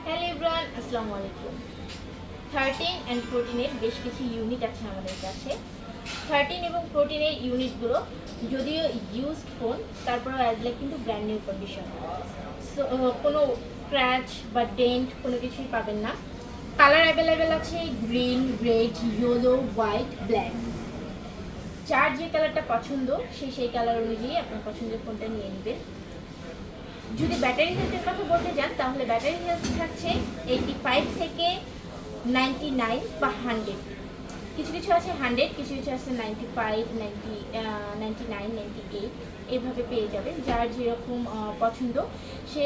Hello everyone, আসসালামু আলাইকুম। 13 and 14 এর বেশ কিছু ইউনিট আছে আমাদের কাছে। 13 এবং 14 এর ইউনিটগুলো যদিও ইউজড ফোন, তারপরেও অ্যাজ লাইক কিন্তু ব্র্যান্ড নিউ কন্ডিশন। সো কোনো ক্র্যাচ বা ডেন্ট কোনো কিছুই পাবেন না। কালার অ্যাভেলেবেল আছে green, red, yellow, white, black. যার যে কালারটা পছন্দ সেই কালার অনুযায়ী আপনার পছন্দের ফোনটা নিয়ে নেবেন। যদি ব্যাটারি হেলথের কথা বলতে যান তাহলে ব্যাটারি হেলথ থাকছে 85 থেকে 99 বা 100। কিছু কিছু আছে 100, কিছু কিছু আছে 95, 99, 98, এভাবে পেয়ে যাবেন। যার যেরকম পছন্দ সে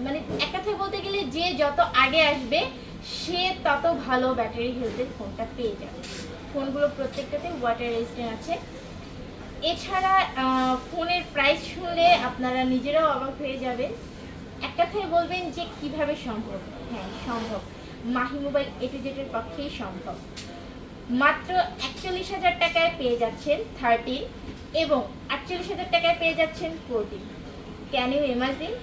মানে এক কথায় বলতে গেলে যে যত আগে আসবে সে তত ভালো ব্যাটারি হেলথের ফোনটা পেয়ে যাবে। ফোনগুলো প্রত্যেকটাতে ওয়াটার রেজিস্ট্যান্ট আছে। এছাড়া ফোনের প্রাইস শুনলে আপনারা নিজেরাও অবাক হয়ে যাবেন। এক কথায় বলবেন যে কিভাবে সম্ভব। হ্যাঁ, সম্ভব। Mahi mobile A to Z এর পক্ষেই সম্ভব। মাত্র 41,000 টাকায় পেয়ে যাচ্ছেন 13 এবং 48,000 টাকায় পেয়ে যাচ্ছেন 14। Can you imagine?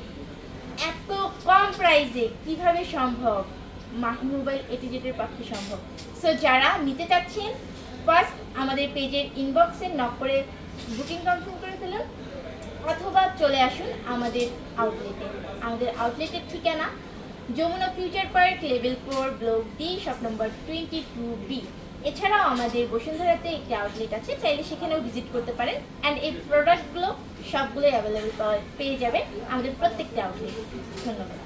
এত কম প্রাইসে কিভাবে সম্ভব? Mahi mobile A to Z এর পক্ষে সম্ভব। সো যারা নিতে চাচ্ছেন ফার্স্ট আমাদের পেজের ইনবক্সে নক করে বুকিং কনফার্ম করে ফেলুন, অথবা চলে আসুন আমাদের আউটলেটে। আমাদের আউটলেটের ঠিকানা Jamuna future park, level 4, block D, shop number 22B। এছাড়াও আমাদের বসুন্ধরাতে একটি আউটলেট আছে, চাইলে সেখানেও ভিজিট করতে পারেন। অ্যান্ড এই প্রোডাক্টগুলো সবগুলোই অ্যাভেলেবেল পেয়ে যাবেন আমাদের প্রত্যেকটা আউটলেট। ধন্যবাদ।